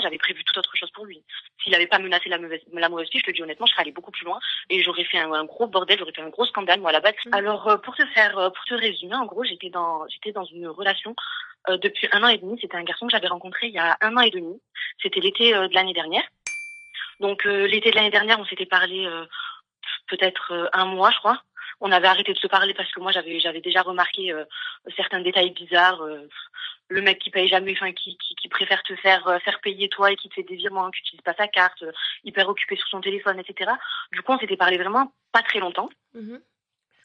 j'avais prévu tout autre chose pour lui. S'il n'avait pas menacé la mauvaise fille, je te dis honnêtement, je serais allée beaucoup plus loin et j'aurais fait un gros bordel, j'aurais fait un gros scandale, moi, à la base. Alors, pour te résumer, en gros, j'étais dans une relation depuis 1 an et demi. C'était un garçon que j'avais rencontré il y a 1 an et demi. C'était l'été de l'année dernière. Donc, l'été de l'année dernière, on s'était parlé peut-être un mois, je crois. On avait arrêté de se parler parce que moi, j'avais déjà remarqué certains détails bizarres. Le mec qui paye jamais, enfin qui préfère te faire payer toi et qui te fait des virements, qui n'utilise pas sa carte, hyper occupé sur son téléphone, etc. Du coup, on s'était parlé vraiment pas très longtemps.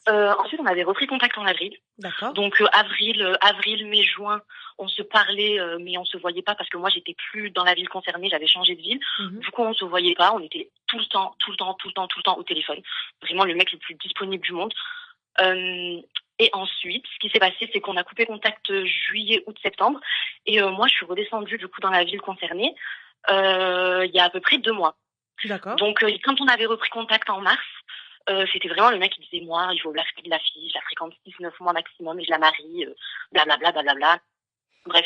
Ensuite, on avait repris contact en avril. D'accord. Donc avril, mai, juin, on se parlait, mais on se voyait pas parce que moi j'étais plus dans la ville concernée, j'avais changé de ville. Du coup, on se voyait pas, on était tout le temps au téléphone. Vraiment le mec le plus disponible du monde. Et ensuite, ce qui s'est passé, c'est qu'on a coupé contact juillet, août, septembre. Et moi, je suis redescendue du coup dans la ville concernée il y a à peu près 2 mois. D'accord. Donc, quand on avait repris contact en mars, c'était vraiment le mec qui disait, moi, il faut la fille, je la fréquente 6-9 mois maximum et je la marie, blablabla, blablabla. Bref,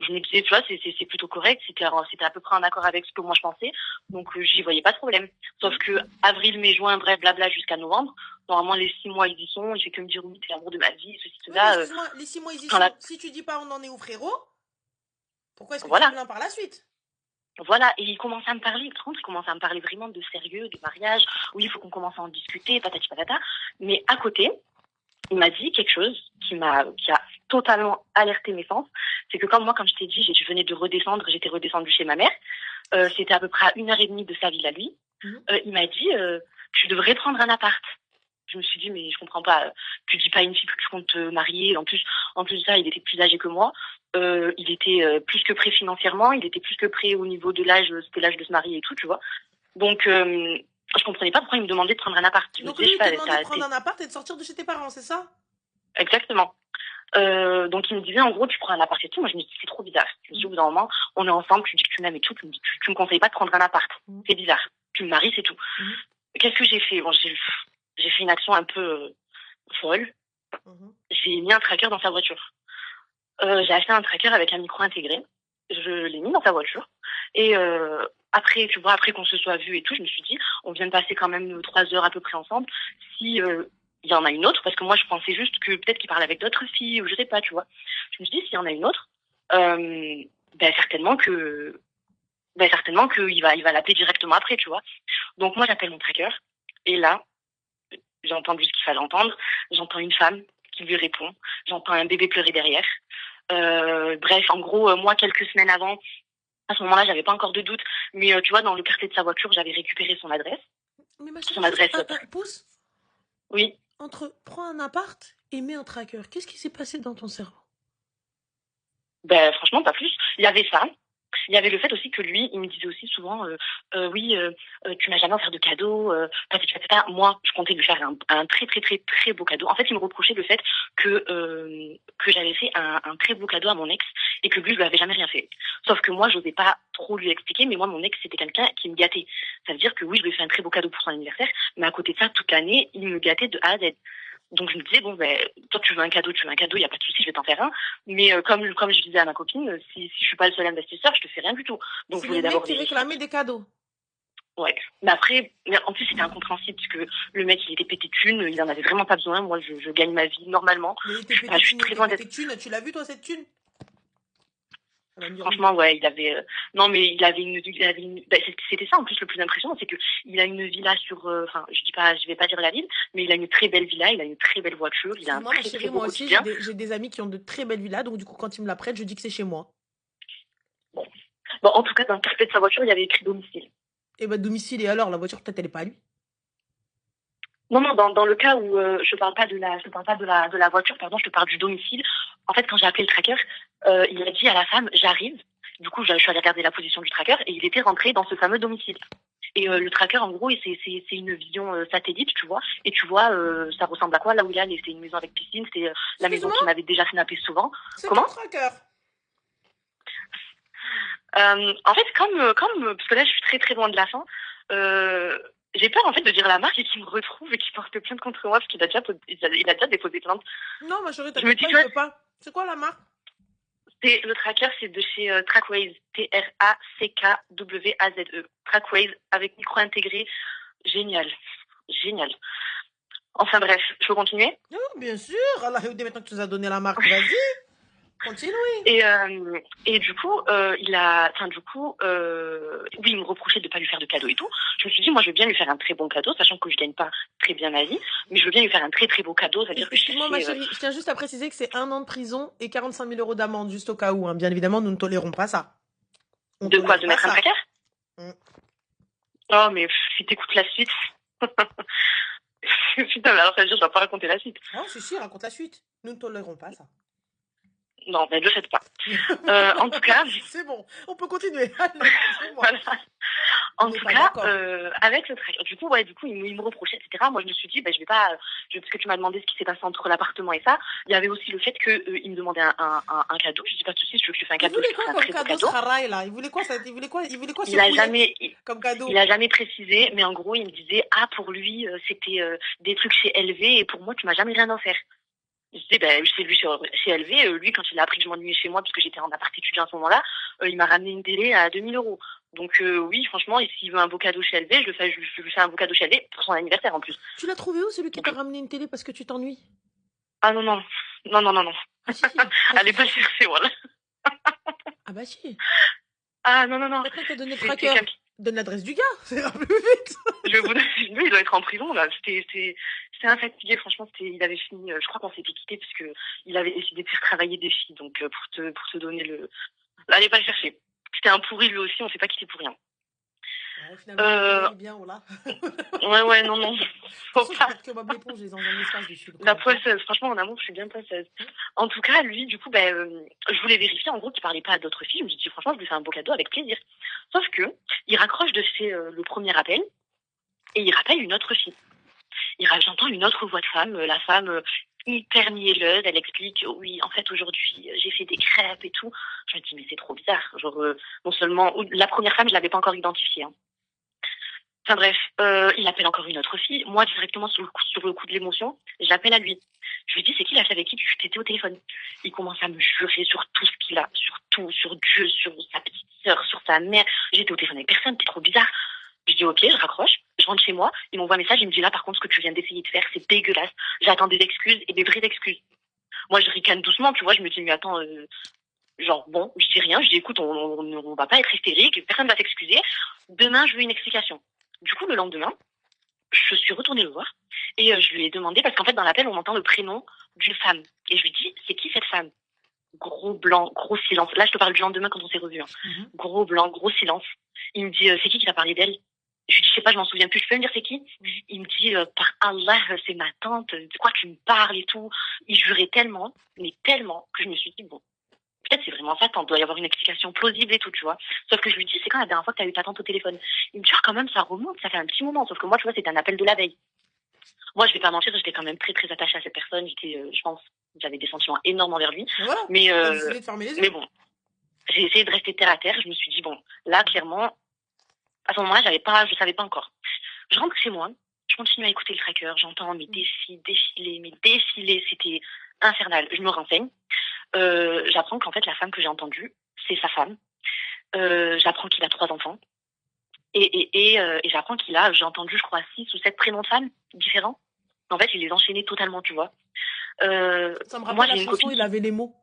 je me disais, tu vois, c'est plutôt correct, c'était à peu près en accord avec ce que moi je pensais, donc j'y voyais pas de problème. Sauf que avril, mai, juin, bref, blabla, jusqu'à novembre, normalement les 6 mois ils y sont, il fait que me dire, oui, t'es l'amour de ma vie, ceci, Oui, mais cela. excuse-moi, les 6 mois, ils y Quand sont. la... Si tu dis pas on en est où, frérot, pourquoi est-ce que tu te Voilà. plains par la suite? Voilà, et il commençait à me parler, par contre, il commençait à me parler vraiment de sérieux, de mariage, oui, il faut qu'on commence à en discuter, patati patata. Mais à côté, il m'a dit quelque chose qui a totalement alerté mes sens. C'est que comme moi, comme je t'ai dit, je venais de redescendre, j'étais redescendue chez ma mère. C'était à peu près à 1 heure et demie de sa ville à lui. Il m'a dit, tu devrais prendre un appart. Je me suis dit, mais je comprends pas. Tu dis pas à une fille que tu comptes te marier. En plus de ça, il était plus âgé que moi. Il était plus que prêt financièrement. Il était plus que prêt au niveau de l'âge. C'était l'âge de se marier et tout, tu vois. Donc, je comprenais pas pourquoi il me demandait de prendre un appart. Je me Donc disais, lui, je il sais te pas, demandait de prendre un appart et de sortir de chez tes parents, c'est ça? exactement. Donc il me disait en gros tu prends un appart et tout. Moi je me dis c'est trop bizarre. Je me dis au bout d'un moment on est ensemble, tu dis que tu m'aimes et tout, tu me conseilles pas de prendre un appart. C'est bizarre. Tu me maries c'est tout. Qu'est-ce que j'ai fait? Bon j'ai fait une action un peu folle. J'ai mis un tracker dans sa voiture. J'ai acheté un tracker avec un micro intégré. Je l'ai mis dans sa voiture et après tu vois après qu'on se soit vu et tout, je me suis dit on vient de passer quand même 3 heures à peu près ensemble. Si il y en a une autre, parce que moi je pensais juste que peut-être qu'il parlait avec d'autres filles, ou je sais pas, tu vois. Je me suis dit, s'il y en a une autre, ben certainement qu'il va l'appeler directement après, tu vois. Donc moi j'appelle mon tracker, et là, j'ai entendu ce qu'il fallait entendre, j'entends une femme qui lui répond, j'entends un bébé pleurer derrière. Bref, en gros, moi quelques semaines avant, à ce moment-là, j'avais pas encore de doute, mais tu vois, dans le quartier de sa voiture, j'avais récupéré son adresse. Mais ma Son chérie, juste adresse, un pouce. oui. Entre prends un appart et mets un tracker, qu'est-ce qui s'est passé dans ton cerveau? Ben franchement, pas plus. Il y avait ça. Il y avait le fait aussi que lui, il me disait aussi souvent, oui, tu m'as jamais offert de cadeau, patati patata. Moi, je comptais lui faire un très très très très beau cadeau. En fait, il me reprochait le fait que j'avais fait un très beau cadeau à mon ex et que lui, je lui avais jamais rien fait. Sauf que moi, je n'osais pas trop lui expliquer, mais moi, mon ex, c'était quelqu'un qui me gâtait. Ça veut dire que oui, je lui ai fait un très beau cadeau pour son anniversaire, mais à côté de ça, toute l'année, il me gâtait de A à Z. Donc je me disais, bon, ben, toi tu veux un cadeau, il n'y a pas de souci, je vais t'en faire un. Mais comme je disais à ma copine, si je suis pas le seul investisseur, je te fais rien du tout. Donc C'est je le voulais mec d'abord qui vérifier. réclamait des cadeaux. Ouais. Mais après, en plus c'était incompréhensible parce que le mec il était pété de thunes, il en avait vraiment pas besoin. Moi je gagne ma vie normalement. Mais il était Je pété de suis thunes, il très était loin pété d'être. de thunes. Tu l'as vu toi cette thune? Elle va me dire oui. Franchement, ouais, il avait. Non, mais c'était ça en plus le plus impressionnant, c'est que il a une villa sur. Enfin, je vais pas dire la ville, mais il a une très belle villa, il a une très belle voiture, il a un Excuse-moi ma très chérie, très beau moi aussi j'ai quotidien. des amis qui ont de très belles villas, donc du coup quand ils me la prêtent, je dis que c'est chez moi. Bon. Bon, en tout cas, dans le carnet de sa voiture, il y avait écrit domicile. Et bah domicile, et alors la voiture peut-être elle est pas à lui. Non, non, dans le cas où je parle pas de la voiture, pardon, je te parle du domicile. En fait, quand j'ai appelé le tracker, il a dit à la femme, j'arrive. Du coup, je suis allée regarder la position du tracker et il était rentré dans ce fameux domicile. Et le tracker, en gros, c'est une vision satellite, tu vois. Et tu vois, ça ressemble à quoi là où il est allé? C'est une maison avec piscine, c'est la maison Excuse-moi, qui m'avait déjà snappé souvent. c'est ton Comment? tracker. En fait, parce que là, je suis très très loin de la fin. Euh, j'ai peur en fait de dire la marque et qu'il me retrouve et qu'il porte plainte contre moi parce qu'il a déjà déposé plainte. Non ma chérie, Je me t'inquiète dis, pas, tu il vois, peut pas. C'est quoi la marque? Le tracker, c'est de chez Trackways. Trackwaze. Trackways avec micro intégré. Génial. Génial. Enfin bref, je peux continuer? Oh, bien sûr. Allah, maintenant que tu nous as donné la marque, vas-y. Continue. Et du coup, oui, il me reprochait de pas lui faire de cadeau et tout. Je me suis dit, moi, je veux bien lui faire un très bon cadeau, sachant que je gagne pas très bien ma vie, mais je veux bien lui faire un très très beau cadeau. C'est-à-dire que Excuse-moi, ma chérie, je tiens juste à préciser que c'est 1 an de prison et 45 000 € d'amende, juste au cas où. Hein. Bien évidemment, nous ne tolérons pas ça. De quoi? De mettre un tracker? Oh, mais si t'écoutes la suite. Putain, mais alors ça veut dire que je dois pas raconter la suite. Ah, si, raconte la suite. Nous ne tolérons pas ça. Non, mais ne le faites pas. En tout cas... C'est bon, on peut continuer. Voilà. En tout cas, avec le tracker, du coup, il me reprochait, etc. Moi, je me suis dit, je vais pas, parce que tu m'as demandé ce qui s'est passé entre l'appartement et ça. Il y avait aussi le fait que il me demandait un cadeau. Je dis pas de soucis, si tu veux que je fasse un cadeau. Il voulait quoi comme cadeau, Sarai, là? Il voulait quoi, comme cadeau? Il a jamais précisé, mais en gros, il me disait, pour lui, c'était des trucs chez LV, et pour moi, tu m'as jamais rien offert. Je disais, c'est lui chez LV, lui, quand il a appris que je m'ennuyais chez moi, parce que j'étais en appart étudiant à ce moment-là, il m'a ramené une télé à 2 000 €. Donc oui, franchement, et s'il veut un beau cadeau chez LV, je lui fais un beau cadeau chez LV pour son anniversaire en plus. Tu l'as trouvé où, celui qui t'a ramené une télé parce que tu t'ennuies? Ah non. Ah, si. Allez pas chercher, voilà. Ah bah si. Ah non. Maintenant que t'as donné le tracker, donne l'adresse du gars, ça ira plus vite. Je vous donne, lui, il doit être en prison, là. C'était un fatigué, franchement, il avait fini, je crois qu'on s'était quitté parce que il avait décidé de faire travailler des filles, donc pour te donner le... Allez pas le chercher. C'était un pourri, lui aussi, on s'est pas quitté pour rien. Ouais, finalement, bien, voilà. Ouais, non. Faut pas. Que Bob l'éponge est dans un espace du sud. La poisseuse, franchement, en amour, je suis bien poisseuse. En tout cas, lui, du coup, je voulais vérifier, en gros, qu'il parlait pas à d'autres filles. Je me dis, franchement, je lui fais un beau cadeau avec plaisir. Sauf que, il raccroche de le premier appel, et il rappelle une autre fille. J'entends une autre voix de femme, la femme hyper mielleuse, elle explique, oui, en fait, aujourd'hui, j'ai fait des crêpes et tout. Je me dis, mais c'est trop bizarre. Genre, non seulement, la première femme, je l'avais pas encore identifiée. Hein. Enfin bref, il appelle encore une autre fille. Moi, directement, sur le coup de l'émotion, j'appelle à lui. Je lui dis, c'est qui la fille avec qui tu étais au téléphone? Il commence à me jurer sur tout ce qu'il a, sur tout, sur Dieu, sur sa petite sœur, sur sa mère. J'étais au téléphone avec personne, c'est trop bizarre. Je dis, ok, je raccroche, je rentre chez moi, il m'envoie un message, il me dit, là, par contre, ce que tu viens d'essayer de faire, c'est dégueulasse. J'attends des excuses et des vraies excuses. Moi, je ricane doucement, tu vois, je me dis, mais attends, genre, bon, je dis rien, je dis, écoute, on va pas être hystérique, personne va s'excuser. Demain, je veux une explication. Du coup, le lendemain, je suis retournée le voir et je lui ai demandé, parce qu'en fait, dans l'appel, on entend le prénom d'une femme. Et je lui dis, c'est qui cette femme? Gros blanc, gros silence. Là, je te parle du lendemain quand on s'est revus. Hein. Gros blanc, gros silence. Il me dit, c'est qui t'a parlé d'elle? Je lui dis, je sais pas, je m'en souviens plus. Je peux me dire c'est qui? Il me dit, par Allah, c'est ma tante. De quoi tu me parles et tout? Il jurait tellement, mais tellement, que je me suis dit, bon, peut-être c'est vraiment ça, il doit y avoir une explication plausible et tout, tu vois. Sauf que je lui dis, c'est quand la dernière fois que tu as eu ta tante au téléphone? Il me dit, quand même, ça remonte, ça fait un petit moment. Sauf que moi, tu vois, c'était un appel de la veille. Moi, je vais pas mentir, j'étais quand même très, très attachée à cette personne. Je pense, j'avais des sentiments énormes envers lui. Voilà, mais bon, j'ai essayé de rester terre à terre. Je me suis dit, bon, là, clairement, à ce moment-là, je savais pas encore. Je rentre chez moi, je continue à écouter le tracker, j'entends mes défilés, c'était infernal. Je me renseigne. J'apprends qu'en fait, la femme que j'ai entendue, c'est sa femme. J'apprends qu'il a 3 enfants. Et j'apprends qu'il a, j'ai entendu, je crois, 6 ou 7 prénoms de femmes différents. En fait, il les enchaînait totalement, tu vois. Ça me rappelle la chanson, il avait les mots.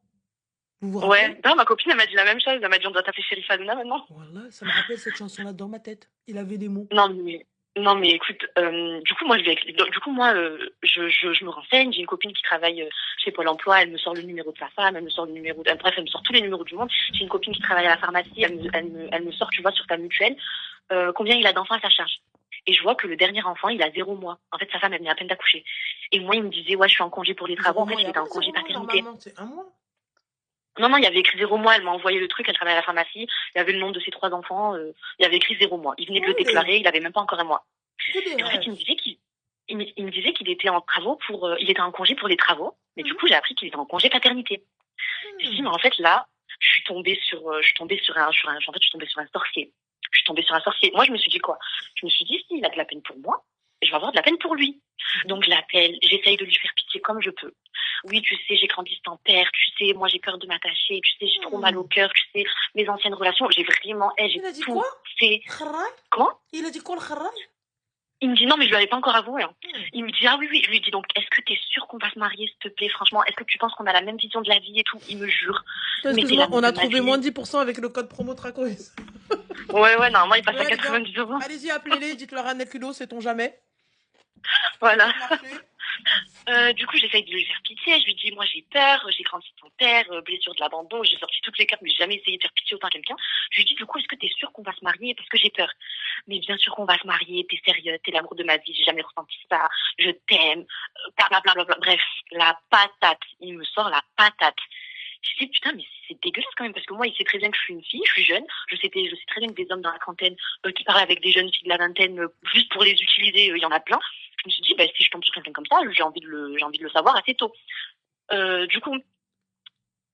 Vous vous rappelez? Ouais, non, ma copine, elle m'a dit la même chose. Elle m'a dit, on doit t'appeler Chérif Hanouna maintenant. Voilà, ça me rappelle cette chanson-là dans ma tête. Il avait des mots. Non, mais écoute, du coup, moi, je me renseigne. J'ai une copine qui travaille chez Pôle emploi. Elle me sort le numéro de sa femme. Elle me sort bref, elle me sort tous les numéros du monde. J'ai une copine qui travaille à la pharmacie. Elle me sort, tu vois, sur ta mutuelle, combien il a d'enfants à sa charge. Et je vois que le dernier enfant, il a 0 mois. En fait, sa femme, elle venait à peine d'accoucher. Et moi, il me disait, ouais, je suis en congé pour les travaux. En fait, il était en congé paternité. C'est 1 mois. Non, il y avait écrit 0 mois. Elle m'a envoyé le truc. Elle travaille à la pharmacie. Il y avait le nom de ses 3 enfants. Il y avait écrit 0 mois. Il venait de le déclarer. Il avait même pas encore 1 mois. Et en fait, il me disait qu'il était en travaux il était en congé pour les travaux. Mais du coup, j'ai appris qu'il était en congé paternité. Je me dis, mais en fait, là, je suis tombée sur un sorcier. Moi, je me suis dit quoi? Je me suis dit, s'il a de la peine pour moi, je vais avoir de la peine pour lui. Donc, je l'appelle, j'essaye de lui faire pitié comme je peux. oui, tu sais, j'ai grandi sans père, tu sais, moi j'ai peur de m'attacher, tu sais, j'ai trop mal au cœur, tu sais, mes anciennes relations, j'ai vraiment, j'ai Il a dit tout quoi? fait. Kharray? Comment? Il a dit quoi le kharray? Il me dit non, mais je lui avais pas encore avoué. Hein. Il me dit ah oui, oui. Je lui dis donc, est-ce que t'es sûr qu'on va se marier, s'il te plaît, franchement? Est-ce que tu penses qu'on a la même vision de la vie et tout? Il me jure. Mais t'es Excuse-moi, l'amour on a de ma trouvé vie. moins de 10% avec le code promo Tracoïs. Ouais, normalement, il passe Ouais, à les gars, 90 euros. allez-y, appelez-les, dites-leur Annette Ludo, sait-on jamais. Voilà. Ça peut marcher. Du coup, j'essaye de lui faire pitié. Je lui dis, moi, j'ai peur, j'ai grandi sans père, blessure de l'abandon, j'ai sorti toutes les cartes, mais j'ai jamais essayé de faire pitié autant à quelqu'un. Je lui dis, du coup, est-ce que t'es sûr qu'on va se marier? Parce que j'ai peur. Mais bien sûr qu'on va se marier, t'es sérieux, t'es l'amour de ma vie, j'ai jamais ressenti ça, je t'aime, blablabla. Bref, la patate. Il me sort la patate. Je dis, putain, mais c'est dégueulasse quand même, parce que moi, il sait très bien que je suis une fille, je suis jeune, je sais très bien que des hommes dans la trentaine qui parlent avec des jeunes filles de la vingtaine juste pour les utiliser, il y en a plein. Je me suis dit, bah, si je tombe sur quelqu'un comme ça, j'ai envie de le savoir assez tôt. Du coup,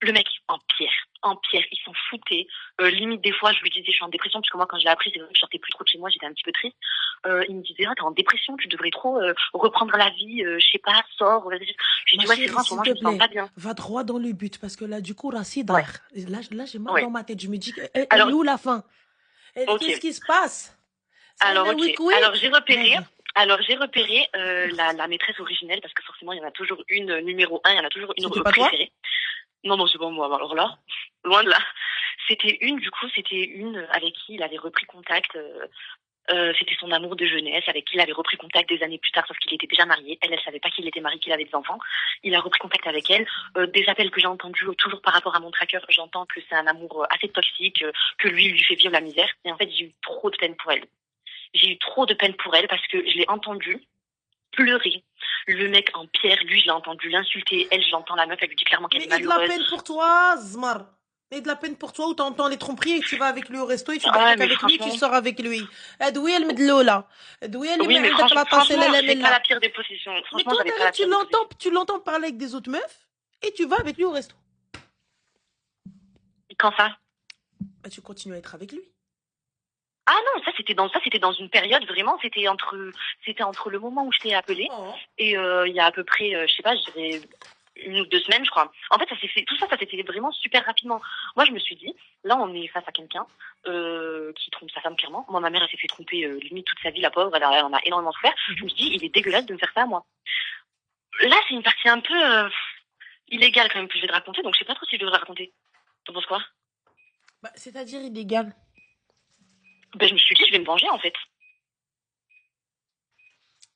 le mec, en pierre, il s'en foutait. Limite, des fois, je lui disais, je suis en dépression, parce que moi, quand je l'ai appris, c'est vrai que je sortais plus trop de chez moi, j'étais un petit peu triste. Il me disait, ah, t'es en dépression, tu devrais trop reprendre la vie, je sais pas, sors. Je lui dis, ouais, c'est vrai, en ce moment, je me sens pas bien. Va droit dans le but, parce que là, du coup, Racida, Ouais. là j'ai mal Ouais. dans ma tête. Je me dis, elle est où la fin? Qu'est-ce qui se passe? Alors, ok. Alors, j'ai repéré. Vas-y. Alors, j'ai repéré la maîtresse originelle, parce que forcément, il y en a toujours une numéro 1, il y en a toujours une C'était pas toi? préférée. Non, c'est pas moi. Alors là, loin de là. C'était une avec qui il avait repris contact. C'était son amour de jeunesse, avec qui il avait repris contact des années plus tard, sauf qu'il était déjà marié. Elle savait pas qu'il était marié, qu'il avait des enfants. Il a repris contact avec elle. Des appels que j'ai entendus, toujours par rapport à mon tracker, j'entends que c'est un amour assez toxique, que lui fait vivre la misère. Et en fait, j'ai eu trop de peine pour elle. J'ai eu trop de peine pour elle parce que je l'ai entendu pleurer. Le mec en pierre, lui, je l'ai entendu l'insulter. Elle, je l'entends, la meuf, elle lui dit clairement qu'elle est malheureuse. Mais de la peine pour toi, Zmar. Et de la peine pour toi où t'entends les tromperies et tu vas avec lui au resto et tu dors avec lui, tu sors avec lui. Oui, mais franchement, j'ai pas la pire des positions. Mais toi, tu l'entends parler avec des autres meufs et tu vas avec lui au resto. Quand ça? Bah, tu continues à être avec lui. Ah non, ça c'était dans une période vraiment, c'était entre le moment où je t'ai appelé et il y a à peu près, je sais pas, je dirais 1 ou 2 semaines, je crois. En fait, tout ça s'est fait vraiment super rapidement. Moi, je me suis dit, là, on est face à quelqu'un qui trompe sa femme clairement. Moi, ma mère, elle s'est fait tromper limite toute sa vie, la pauvre, elle en a énormément souffert. Je me suis dit, il est dégueulasse de me faire ça à moi. Là, c'est une partie un peu illégale quand même que je vais te raconter, donc je sais pas trop si je devrais raconter. T'en penses quoi? Bah, c'est-à-dire illégal. Ben, je me suis dit, je vais me venger, en fait.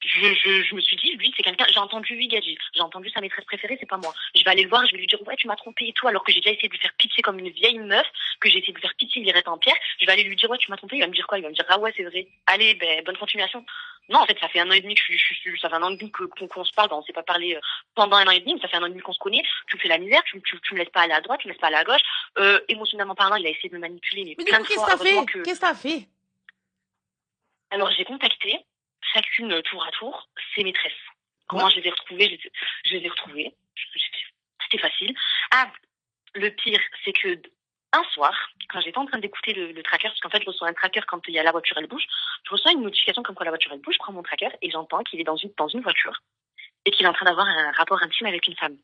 Je me suis dit, lui, c'est quelqu'un, j'ai entendu lui, Gadji, j'ai entendu sa maîtresse préférée, c'est pas moi. Je vais aller le voir, je vais lui dire, ouais, tu m'as trompé et tout, alors que j'ai déjà essayé de lui faire pitié comme une vieille meuf, que j'ai essayé de lui faire pitié, il reste en pierre. Je vais aller lui dire, ouais, tu m'as trompé, il va me dire quoi? Il va me dire, ah ouais, c'est vrai. Allez, ben, bonne continuation. Non, en fait, ça fait 1 an et demi ça fait 1 an et demi qu'on se parle, on s'est pas parlé pendant 1 an et demi, mais ça fait 1 an et demi qu'on se connaît, tu me fais la misère, tu me laisses pas aller à droite, tu me laisses pas aller à gauche, émotionnellement parlant, il a essayé de me manipuler, mais plein de fois, heureusement que... Qu'est-ce que t'as fait? Alors, j'ai contacté chacune tour à tour ses maîtresses. Comment je les ai retrouvées? Je les ai retrouvées. C'était facile. Ah, le pire, c'est que un soir, quand j'étais en train d'écouter le tracker, parce qu'en fait, je reçois un tracker quand il y a la voiture, elle bouge, je reçois une notification comme quoi la voiture, elle bouge, je prends mon tracker et j'entends qu'il est dans une voiture et qu'il est en train d'avoir un rapport intime avec une femme.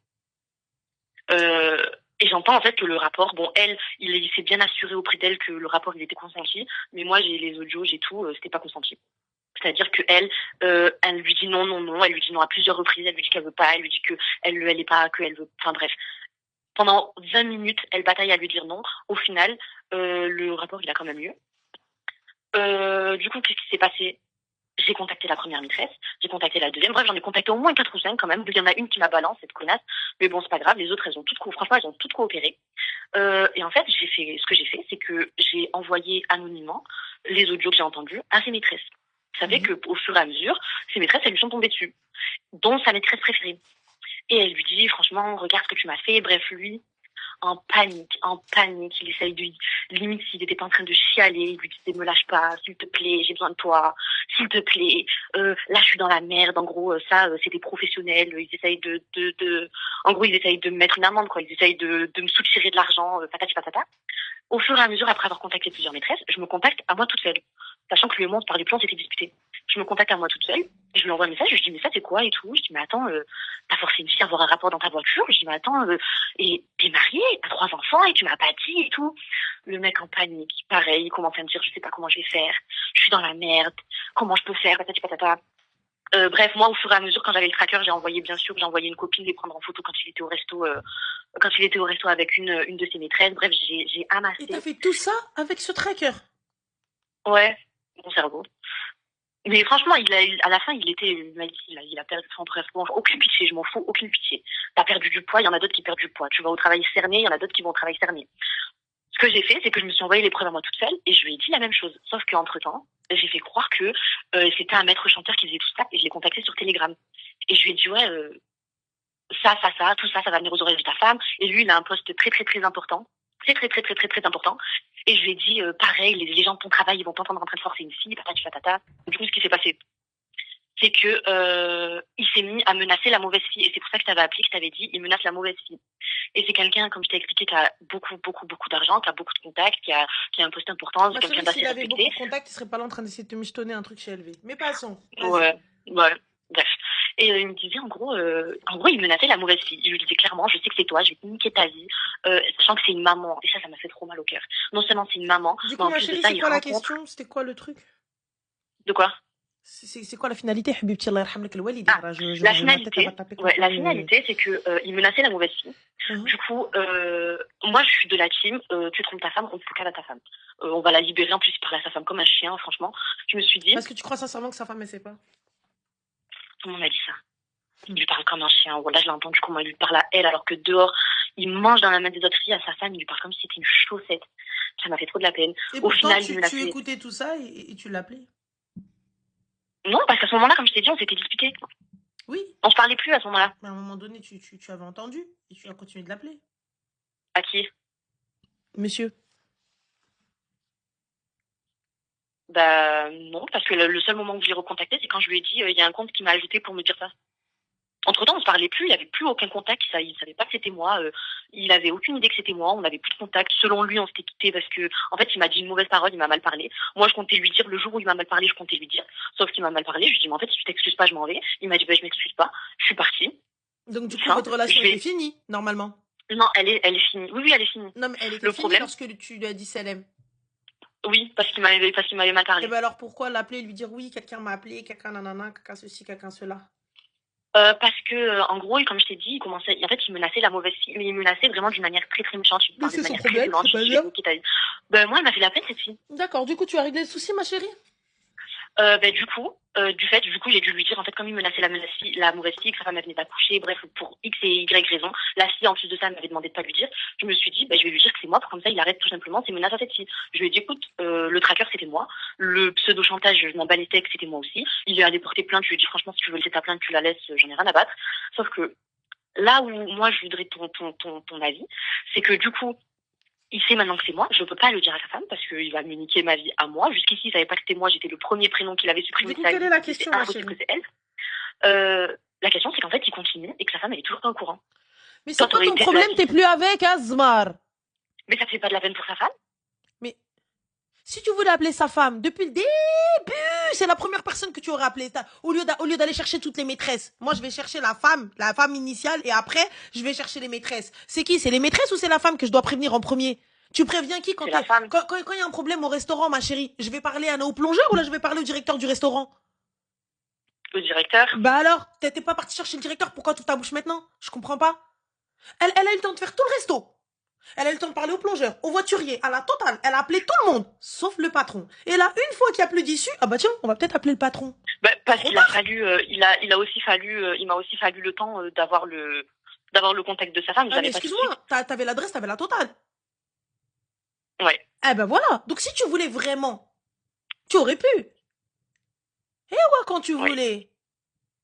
Et j'entends en fait que le rapport, bon, il s'est bien assuré auprès d'elle que le rapport, il était consenti, mais moi, j'ai les audios, j'ai tout, c'était pas consenti. C'est-à-dire que elle lui dit non, elle lui dit non à plusieurs reprises, elle lui dit qu'elle veut pas, elle lui dit que elle est pas, qu'elle veut, enfin bref. Pendant 20 minutes, elle bataille à lui dire non. Au final, le rapport, il a quand même lieu. Du coup, qu'est-ce qui s'est passé? J'ai contacté la première maîtresse, j'ai contacté la deuxième, bref, j'en ai contacté au moins 4 ou 5 quand même. Il y en a une qui m'a balance, cette connasse, mais bon, c'est pas grave, les autres, franchement, elles ont toutes coopéré. Et en fait, ce que j'ai fait, c'est que j'ai envoyé anonymement les audios que j'ai entendus à ses maîtresses. Vous savez qu'au fur et à mesure, ses maîtresses, elles lui sont tombées dessus, dont sa maîtresse préférée. Et elle lui dit, franchement, regarde ce que tu m'as fait. Bref, lui, en panique, il essaye de, limite, s'il était pas en train de chialer, il lui disait, me lâche pas, s'il te plaît, j'ai besoin de toi, s'il te plaît, là, je suis dans la merde, en gros, ça, c'est des professionnels, ils essayent en gros, ils essayent de me mettre une amende, quoi, ils essayent de me soutirer de l'argent, patati patata. Au fur et à mesure, après avoir contacté plusieurs maîtresses, je me contacte à moi toute seule. Sachant que lui et moi, on se parlait plus, on s'était disputé. Je me contacte à moi toute seule. Je lui envoie un message, je lui dis, mais ça, c'est quoi et tout. Je dis, mais attends, t'as forcé une fille à avoir un rapport dans ta voiture. Je dis, mais attends, et t'es mariée, t'as 3 enfants et tu m'as pas dit et tout. Le mec en panique, pareil, il commence à me dire, je sais pas comment je vais faire. Je suis dans la merde. Comment je peux faire, patati patata. Bref, moi, au fur et à mesure, quand j'avais le tracker, j'ai envoyé une copine les prendre en photo quand il était au resto, avec une de ses maîtresses. Bref, j'ai amassé. Et t'as fait tout ça avec ce tracker? Ouais, mon cerveau. Mais franchement, à la fin, il a perdu, enfin, bref, bon, aucune pitié, je m'en fous, aucune pitié. T'as perdu du poids, il y en a d'autres qui perdent du poids. Tu vas au travail cerné, il y en a d'autres qui vont au travail cerné. Ce que j'ai fait, c'est que je me suis envoyé les preuves à moi toute seule et je lui ai dit la même chose. Sauf qu'entre temps, j'ai fait croire que c'était un maître chanteur qui faisait tout ça et je l'ai contacté sur Telegram. Et je lui ai dit, ouais, ça, tout ça, ça va venir aux oreilles de ta femme. Et lui, il a un poste très, très, très important. Très important. Et je lui ai dit, pareil, les gens de ton travail, ils vont t'entendre en train de forcer une fille, patati patata. Du coup, ce qui s'est passé, c'est que il s'est mis à menacer la mauvaise fille. Et c'est pour ça que je t'avais appelé, que je t'avais dit, il menace la mauvaise fille. Et c'est quelqu'un, comme je t'ai expliqué, qui a beaucoup, beaucoup, beaucoup d'argent, qui a beaucoup de contacts, qui a un poste important, quelqu'un d'assez respecté. S'il avait beaucoup de contacts, il serait pas là en train d'essayer de te michetonner un truc chez LV. Mais passons. Ouais, bref. Et il me disait, en gros, il menaçait la mauvaise fille. Il lui disait clairement, je sais que c'est toi, je vais te niquer ta vie, sachant que c'est une maman. Et ça m'a fait trop mal au cœur. Non seulement c'est une maman, du coup, mais en ma plus chérie, de ça, c'est quoi la question? C'était quoi le truc? De quoi? C'est quoi la finalité, Habibti, Allah yarhamlak al-walid? La finalité, c'est que il menaçait la mauvaise fille. Du coup, moi, je suis de la team, tu trompes ta femme, on te fout à ta femme. On va la libérer, en plus, il parlait à sa femme comme un chien, franchement. Je me suis dit... Parce que tu crois sincèrement que sa femme, elle sait pas? Comment on a dit ça? Il lui parle comme un chien. Voilà, je l'ai entendu comment il lui parle à elle, alors que dehors, il mange dans la main des autres filles à sa femme, il lui parle comme si c'était une chaussette. Ça m'a fait trop de la peine. Et au final, tu écoutais tout ça et tu l'appelais? Non, parce qu'à ce moment-là, comme je t'ai dit, on s'était disputé. Oui. On se parlait plus à ce moment-là. Mais à un moment donné, tu avais entendu et tu as continué de l'appeler. À qui? Monsieur. Bah non, parce que le seul moment où je l'ai recontacté, c'est quand je lui ai dit, il y a un compte qui m'a ajouté pour me dire ça. Entre-temps, on se parlait plus, il n'y avait plus aucun contact, il savait pas que c'était moi, il avait aucune idée que c'était moi, on n'avait plus de contact. Selon lui, on s'était quitté parce que, en fait, il m'a dit une mauvaise parole, il m'a mal parlé. Moi, je comptais lui dire, le jour où il m'a mal parlé, je comptais lui dire. Sauf qu'il m'a mal parlé, je lui ai dit, mais en fait, si tu t'excuses pas, je m'en vais. Il m'a dit, bah, je m'excuse pas, je suis partie. Donc, du coup, votre relation est finie, normalement? Non, elle est finie. Oui, elle est finie. Non, mais elle était finie lorsque tu lui as dit Salem. Oui, parce qu'il m'avait mal parlé. Et ben alors, pourquoi l'appeler et lui dire, oui, quelqu'un m'a appelé, quelqu'un nanana, quelqu'un ceci, quelqu'un cela? Parce que, en gros, comme je t'ai dit, il menaçait la mauvaise fille, mais il menaçait vraiment d'une manière très très méchante. Mais c'est son problème, c'est pas grave. Ben, moi, elle m'a fait la peine, cette fille. D'accord, du coup, tu as réglé le souci, ma chérie? Du coup, j'ai dû lui dire, en fait, comme il menaçait la mauvaise fille, que sa femme venait d'accoucher, bref, pour X et Y raison. La fille, en plus de ça, elle m'avait demandé de pas lui dire. Je me suis dit, je vais lui dire que c'est moi, pour comme ça, il arrête tout simplement ses menaces à cette fille. Je lui ai dit, écoute, le tracker, c'était moi. Le pseudo-chantage, je m'en bats les steaks, c'était moi aussi. Il lui a déporté plainte, je lui ai dit, franchement, si tu veux laisser ta plainte, tu la laisses, j'en ai rien à battre. Sauf que, là où moi, je voudrais ton avis, c'est que, du coup, il sait maintenant que c'est moi, je peux pas le dire à sa femme parce qu'il va me niquer ma vie à moi. Jusqu'ici, il savait pas que c'était moi, j'étais le premier prénom qu'il avait supprimé. Du coup, quelle est la question, ma chérie? C'est elle. La question, c'est qu'en fait, il continue et que sa femme, elle est toujours pas au courant. Mais c'est quoi ton problème? T'es plus avec Azmar? Mais ça te fait pas de la peine pour sa femme? Mais si tu voulais appeler sa femme depuis le début, c'est la première personne que tu aurais appelée. Au lieu d'aller chercher toutes les maîtresses. Moi, je vais chercher la femme initiale, et après, je vais chercher les maîtresses. C'est qui? C'est les maîtresses ou c'est la femme que je dois prévenir en premier? Tu préviens qui quand il y a un problème au restaurant, ma chérie? Je vais parler à un plongeur ou là, je vais parler au directeur du restaurant? Au directeur? Bah alors, t'es pas parti chercher le directeur, pourquoi tu ta bouche maintenant? Je comprends pas. Elle a eu le temps de faire tout le resto. Elle a eu le temps de parler au plongeur, au voiturier, à la totale. Elle a appelé tout le monde, sauf le patron. Et là, une fois qu'il n'y a plus d'issue, ah bah tiens, on va peut-être appeler le patron. Parce qu'il a fallu, il m'a aussi fallu le temps d'avoir le contact de sa femme. Ah mais excuse-moi, t'avais l'adresse, t'avais la totale. Ouais. Eh ben voilà. Donc si tu voulais vraiment, tu aurais pu. Et ouais, quand tu voulais,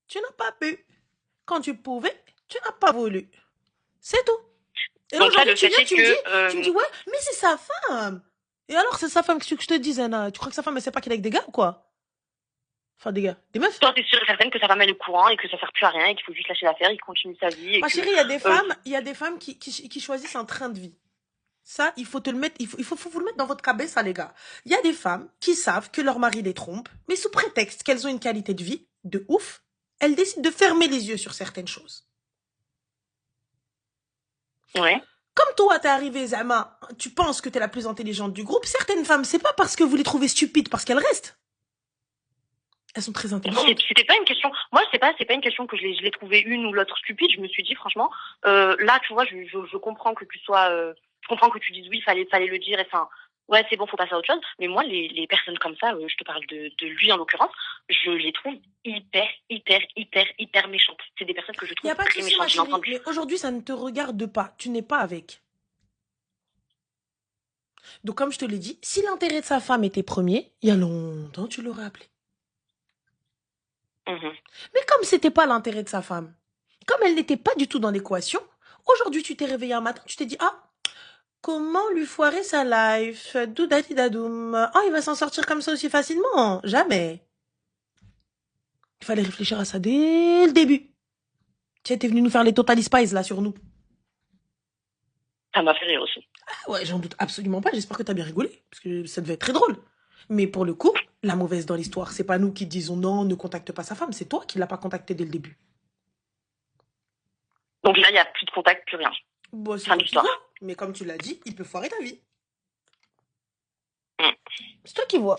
tu n'as pas pu. Quand tu pouvais, tu n'as pas voulu. C'est tout. Et donc, aujourd'hui, tu me dis, ouais, mais c'est sa femme. Et alors, c'est sa femme, qu'est-ce que je te dis, Anna? Tu crois que sa femme, elle sait pas qu'elle est avec des gars ou quoi? Enfin, des gars, des meufs. Toi, t'es sûre et certaine que sa femme est au courant et que ça sert plus à rien et qu'il faut juste lâcher l'affaire, il continue sa vie. Ma chérie, il y a des femmes qui choisissent un train de vie. Ça, il faut te le mettre, faut vous le mettre dans votre cabesse, ça, les gars. Il y a des femmes qui savent que leur mari les trompe, mais sous prétexte qu'elles ont une qualité de vie de ouf, elles décident de fermer les yeux sur certaines choses. Ouais. Comme toi, t'es arrivé, Zama, tu penses que t'es la plus intelligente du groupe, certaines femmes, c'est pas parce que vous les trouvez stupides, parce qu'elles restent. Elles sont très intelligentes. C'était pas une question. Moi, c'est pas une question que je l'ai trouvé une ou l'autre stupide. Je me suis dit, franchement, là, tu vois, je comprends que tu sois, je comprends que tu dises oui, fallait le dire, et enfin, ouais, c'est bon, faut passer à autre chose. Mais moi, les personnes comme ça, je te parle de lui en l'occurrence, je les trouve hyper méchantes. C'est des personnes que je Il trouve n'y a pas de très souci, ma méchantes. chérie, mais aujourd'hui, ça ne te regarde pas. Tu n'es pas avec. Donc, comme je te l'ai dit, si l'intérêt de sa femme était premier, il y a longtemps, tu l'aurais appelé. Mais comme c'était pas l'intérêt de sa femme, comme elle n'était pas du tout dans l'équation, aujourd'hui, tu t'es réveillé un matin, tu t'es dit, ah, comment lui foirer sa life? Doudadidadoum. Oh, il va s'en sortir comme ça aussi facilement? Jamais. Il fallait réfléchir à ça dès le début. Tu étais venu nous faire les Total Spies, là, sur nous. Ça m'a fait rire aussi. Ah ouais, j'en doute absolument pas. J'espère que t'as bien rigolé, parce que ça devait être très drôle. Mais pour le coup, la mauvaise dans l'histoire, c'est pas nous qui disons non, ne contacte pas sa femme, c'est toi qui l'as pas contacté dès le début. Donc là, il n'y a plus de contact, plus rien. Bon, Fin d'histoire. Mais comme tu l'as dit, il peut foirer ta vie. C'est toi qui vois.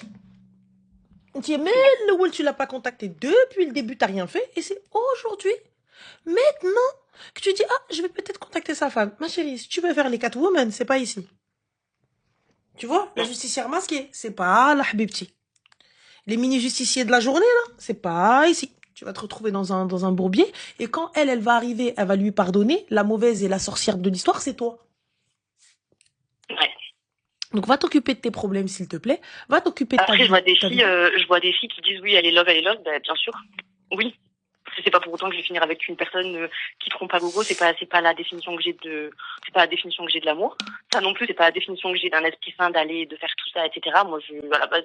Mais le Will, tu l'as pas contacté depuis le début, t'as rien fait. Et c'est aujourd'hui, maintenant, que tu dis, ah, je vais peut-être contacter sa femme. Ma chérie, si tu veux faire les Catwoman, c'est pas ici. Tu vois, la justicière masquée, c'est pas la Habibti. Les mini-justiciers de la journée, là, c'est pas ici. Tu vas te retrouver dans un bourbier. Et quand elle va arriver, elle va lui pardonner. La mauvaise et la sorcière de l'histoire, c'est toi. Ouais. Donc, va t'occuper de tes problèmes, s'il te plaît. Va t'occuper de ta vie. Après, je vois des filles qui disent oui, elle est love, ben, bien sûr. Oui. Parce que c'est pas pour autant que je vais finir avec une personne qui trompe à gogo. C'est pas la définition que j'ai de l'amour. Ça non plus, c'est pas la définition que j'ai d'un esprit sain de faire tout ça, etc. Moi, à la base,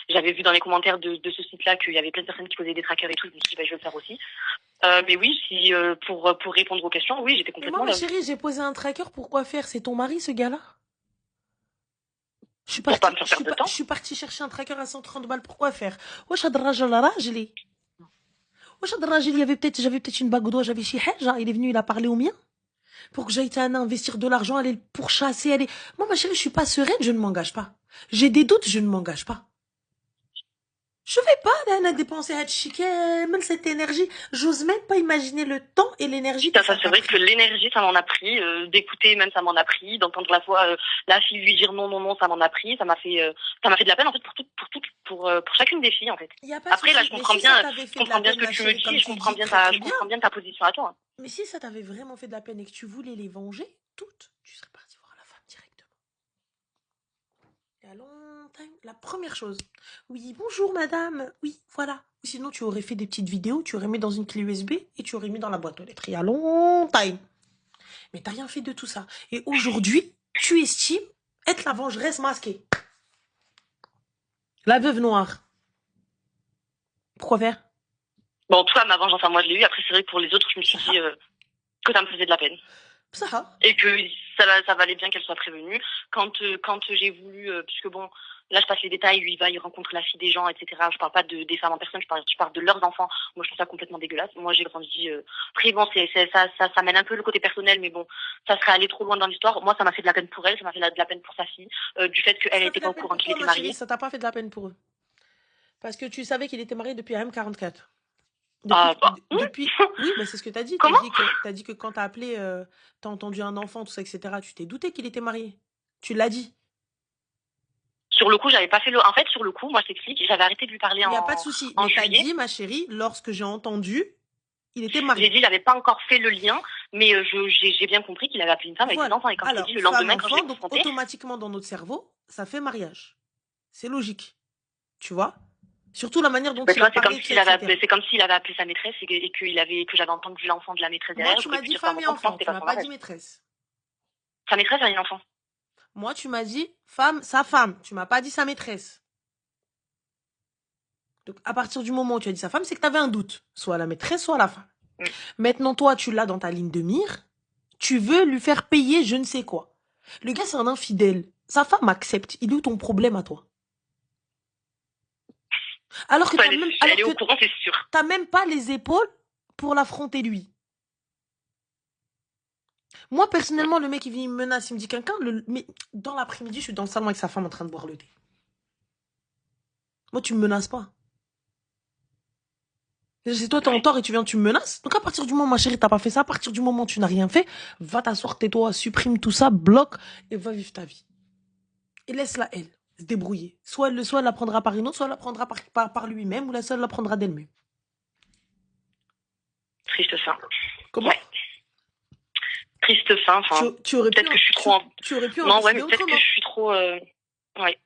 j'avais vu dans les commentaires de ce site-là qu'il y avait plein de personnes qui posaient des trackers et tout. Je me suis dit, ben, je vais le faire aussi. Mais oui, si, pour répondre aux questions, oui, j'étais complètement moi, ma chérie, j'ai posé un tracker. Pourquoi faire? C'est ton mari, ce gars-là? Je suis partie chercher un tracker à 130 balles. Pourquoi faire? Wesh هاد الراجل راجلي. Wesh هاد الراجل, j'avais peut-être une bague au doigt, j'avais شي حاجة. Il est venu, il a parlé au mien. Pour que j'aille investir de l'argent, aller le pourchasser, aller. Moi, ma chérie, je suis pas sereine, je ne m'engage pas. J'ai des doutes, je ne m'engage pas. Je vais pas dépenser même cette énergie. J'ose même pas imaginer le temps et l'énergie. Ça c'est vrai que l'énergie, ça m'en a pris. D'écouter, même, ça m'en a pris. D'entendre la fois la fille lui dire non, ça m'en a pris. Ça m'a fait de la peine en fait pour chacune des filles en fait. Après là, je comprends bien ce que tu me dis. Je comprends bien ta position à toi. Mais si ça t'avait vraiment fait de la peine et que tu voulais les venger toutes, tu serais parti voir la femme directement. Il y a longtemps, la première chose. Oui, bonjour madame. Oui, voilà. Ou sinon, tu aurais fait des petites vidéos, tu aurais mis dans une clé USB et tu aurais mis dans la boîte aux lettres. Il y a longtemps. Mais t'as rien fait de tout ça. Et aujourd'hui, tu estimes être la vengeresse masquée. La veuve noire. Pourquoi faire? Bon, en tout cas, ma vengeance, moi, je l'ai eu. Après, c'est vrai que pour les autres, je me suis dit que ça me faisait de la peine. Ça. Et que ça valait bien qu'elle soit prévenue. Quand j'ai voulu, puisque bon, là je passe les détails, lui il rencontre la fille des gens, etc. Je parle pas des femmes en personne, je parle de leurs enfants. Moi je trouve ça complètement dégueulasse. Moi j'ai grandi, après bon, ça mène un peu le côté personnel, mais bon, ça serait allé trop loin dans l'histoire. Moi ça m'a fait de la peine pour elle, ça m'a fait de la peine pour sa fille, du fait qu'elle était pas au courant qu'il était marié. Ça t'a pas fait de la peine pour eux? Parce que tu savais qu'il était marié depuis M44. Oui, mais c'est ce que t'as dit. T'as dit que quand t'as appelé, t'as entendu un enfant, tout ça, etc. Tu t'es douté qu'il était marié. Tu l'as dit. Sur le coup, j'avais pas fait en fait, sur le coup, moi, je t'explique, j'avais arrêté de lui parler en. Il n'y a pas de souci. Mais t'as dit, ma chérie, lorsque j'ai entendu, il était marié. J'ai dit, j'avais pas encore fait le lien, mais j'ai bien compris qu'il avait appelé une femme avec un enfant. Et quand je dit le lendemain, quand j'ai donc automatiquement dans notre cerveau, ça fait mariage. C'est logique. Tu vois? Surtout la manière dont il a parlé. C'est comme s'il avait appelé sa maîtresse et que j'avais entendu l'enfant de la maîtresse derrière. Moi, tu m'as dit femme et enfant, tu m'as pas dit maîtresse. Sa maîtresse a un enfant. Moi, tu m'as dit sa femme. Tu m'as pas dit sa maîtresse. Donc, à partir du moment où tu as dit sa femme, c'est que tu avais un doute. Soit la maîtresse, soit la femme. Maintenant, toi, tu l'as dans ta ligne de mire. Tu veux lui faire payer je ne sais quoi. Le gars, c'est un infidèle. Sa femme accepte. Il est où ton problème à toi? Alors que Elle est au courant, c'est sûr. t'as même pas les épaules pour l'affronter lui. Moi, personnellement, le mec, il vient, il me menace, il me dit quelqu'un, mais dans l'après-midi, je suis dans le salon avec sa femme en train de boire le thé. Moi, tu me menaces pas. C'est toi, t'es en tort et tu viens, tu me menaces. Donc, à partir du moment, ma chérie, t'as pas fait ça, à partir du moment où tu n'as rien fait, va t'asseoir, tais-toi, supprime tout ça, bloque et va vivre ta vie. Et laisse-la, elle, se débrouiller. Soit elle la prendra par une autre, soit elle la prendra par lui-même, ou la seule la prendra d'elle-même. Triste fin. Comment? Ouais. Triste fin. Enfin, tu aurais peut-être que je suis trop. Tu aurais pu. Non, ouais, mais peut-être que je suis trop. Ouais.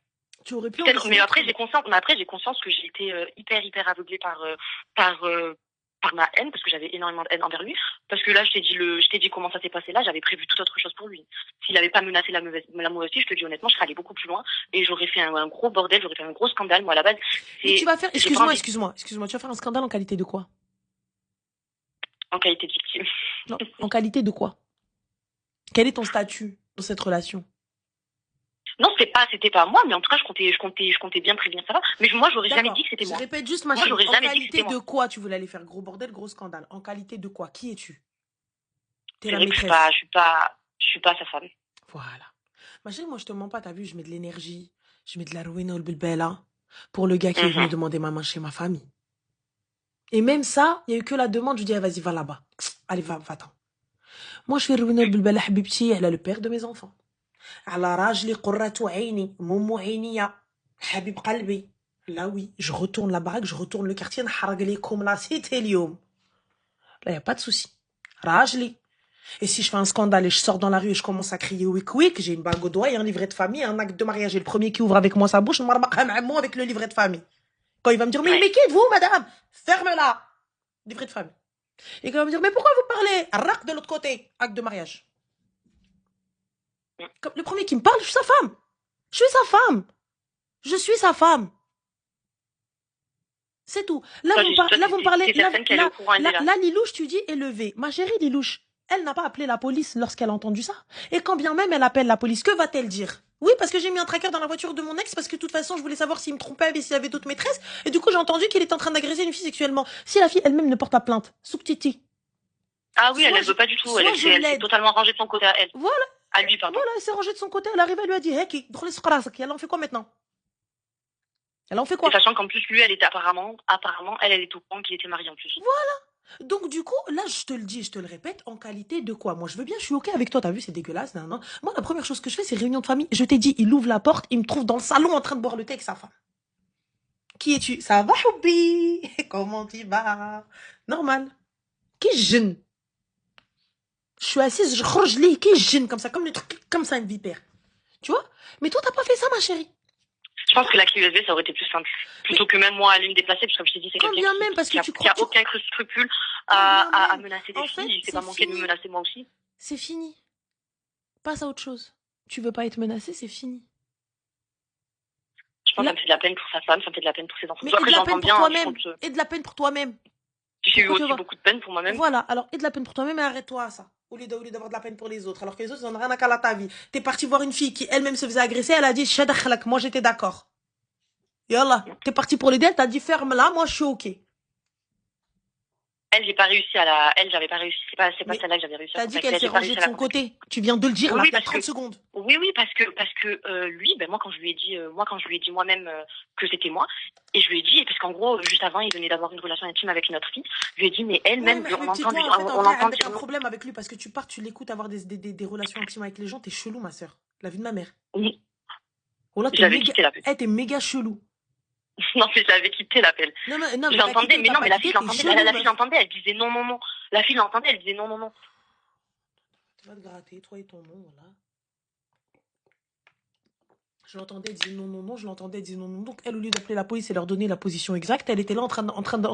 Tu aurais pu. Mais après, j'ai conscience que j'ai été hyper aveuglée par ma haine, parce que j'avais énormément de haine envers lui. Parce que là, je t'ai dit comment ça s'est passé là, j'avais prévu toute autre chose pour lui. S'il avait pas menacé la mauvaise fille, je te dis honnêtement, je serais allée beaucoup plus loin et j'aurais fait un gros bordel, j'aurais fait un gros scandale. Moi, à la base, mais tu vas faire. Excuse-moi. Tu vas faire un scandale en qualité de quoi? En qualité de victime. Non, en qualité de quoi? Quel est ton statut dans cette relation? Non, c'était pas moi, mais en tout cas, je comptais bien prévenir ça va. Mais moi, j'aurais jamais dit que c'était moi. Je répète juste ma chérie. En qualité de quoi tu voulais aller faire gros bordel, gros scandale? En qualité de quoi? Qui es-tu? T'es la maîtresse. Je suis pas sa femme. Voilà. Ma chérie, moi, je te mens pas, t'as vu, je mets de l'énergie, je mets de la ruine au bilbella pour le gars qui est venu demander ma main chez ma famille. Et même ça, il y a eu que la demande, je dis, ah, vas-y, va là-bas. Allez, va-t'en. Moi, je fais ruine au bilbella, habibti, elle a le père de mes enfants. على راجلي قرة عيني مومو عينيا حبيب قلبي. Là oui, je retourne la baraque, je retourne le quartier, نحرق ليكم la cité اليوم. Là, y a pas de souci. راجلي. Et si je fais un scandale et je sors dans la rue et je commence à crier wick, j'ai une bague au doigt et un livret de famille, un acte de mariage. Et le premier qui ouvre avec moi sa bouche, je m'armaque avec le livret de famille. Quand il va me dire, mais qui êtes-vous, madame? Ferme-la. Livret de famille. Et quand il va me dire, mais pourquoi vous parlez? Arraque de l'autre côté. Acte de mariage. Comme le premier qui me parle, je suis sa femme. Je suis sa femme. Je suis sa femme. C'est tout. Là, vous me parlez. Là, Lilouche, tu dis élevé. Ma chérie Lilouche, elle n'a pas appelé la police lorsqu'elle a entendu ça. Et quand bien même elle appelle la police, que va-t-elle dire? Oui, parce que j'ai mis un tracker dans la voiture de mon ex, parce que de toute façon, je voulais savoir s'il me trompait et s'il avait d'autres maîtresses. Et du coup, j'ai entendu qu'il était en train d'agresser une fille sexuellement. Si la fille elle-même ne porte pas plainte, souk-titi. Ah oui, elle ne veut pas du tout. Elle s'est totalement rangée de son côté à elle. Voilà. À lui, pardon. Voilà, elle s'est rangée de son côté. Elle arrive, elle lui a dit, hey, elle en fait quoi maintenant? Elle en fait quoi? Et sachant qu'en plus, lui, elle était apparemment, elle est au courant qu'il était marié en plus. Voilà. Donc, du coup, là, je te le dis, je te le répète, en qualité de quoi? Moi, je veux bien, je suis OK avec toi, t'as vu, c'est dégueulasse, non. Moi, la première chose que je fais, c'est réunion de famille. Je t'ai dit, il ouvre la porte, il me trouve dans le salon en train de boire le thé avec sa femme. Qui es-tu? Ça va, Houbi? Comment tu vas? Normal. Qui jeune? Je suis assise, je range les, qui jeune comme ça, comme ça, une vipère. Tu vois? Mais toi, t'as pas fait ça, ma chérie. Je pense que la clé USB, ça aurait été plus simple. Plutôt que même moi aller me déplacer, parce que comme je t'ai dit, c'est quelqu'un qui a aucun scrupule à menacer des filles. Il s'est pas manqué de me menacer moi aussi. C'est fini. Passe à autre chose. Tu veux pas être menacé, c'est fini. Je pense que ça me fait de la peine pour sa femme, ça me fait de la peine pour ses enfants. Mais et de la peine pour toi-même. Et de la peine pour toi-même. J'ai eu aussi beaucoup de peine pour moi-même. Voilà, alors, et de la peine pour toi-même, et arrête-toi à ça. Au lieu d'avoir de la peine pour les autres. Alors que les autres, ils n'ont rien à caler à ta vie. T'es parti voir une fille qui elle-même se faisait agresser, elle a dit, Shadakhlak, moi j'étais d'accord. Yallah, t'es parti pour l'aider, elle t'a dit, ferme-la, moi je suis OK. Elle, j'avais pas réussi. C'est pas celle-là que j'avais réussi à contacter. T'as dit qu'elle s'est rangée de son côté. Tu viens de le dire, là, il y a 30 secondes. Oui, parce que lui, moi, quand je lui ai dit moi-même que c'était moi, et je lui ai dit, parce qu'en gros, juste avant, il venait d'avoir une relation intime avec une autre fille, je lui ai dit, mais elle-même, on entend dire un problème avec lui, parce que tu pars, tu l'écoutes avoir des relations intimes avec les gens, t'es chelou, ma sœur. La vie de ma mère. Oui. Oh là, t'es méga chelou. Non, mais j'avais quitté l'appel. Non, je l'entendais, mais non, mais la fille l'entendait, elle disait non. La fille l'entendait, elle disait non. Tu vas te gratter, toi et ton nom, voilà. Je l'entendais, elle disait non, je l'entendais, elle disait non. Donc, elle, au lieu d'appeler la police et leur donner la position exacte, elle était là en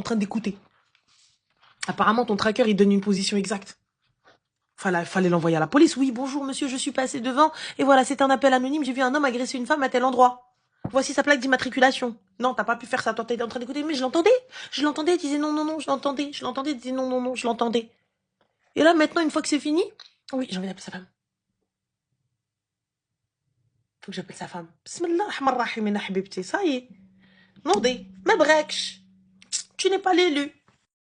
train d'écouter. Apparemment, ton tracker, il donne une position exacte. Fallait l'envoyer à la police. Oui, bonjour, monsieur, je suis passé devant. Et voilà, c'est un appel anonyme. J'ai vu un homme agresser une femme à tel endroit. Voici sa plaque d'immatriculation. Non, t'as pas pu faire ça. Toi, t'étais en train d'écouter. Mais je l'entendais. Elle disait non, je l'entendais. Elle disait non, je l'entendais. Et là, maintenant, une fois que c'est fini, oui, j'ai envie d'appeler sa femme. Faut que j'appelle sa femme. Bismillah rahman rahim, habibti. Ça y est. Nodi, ma braksh. Tu n'es pas l'élu.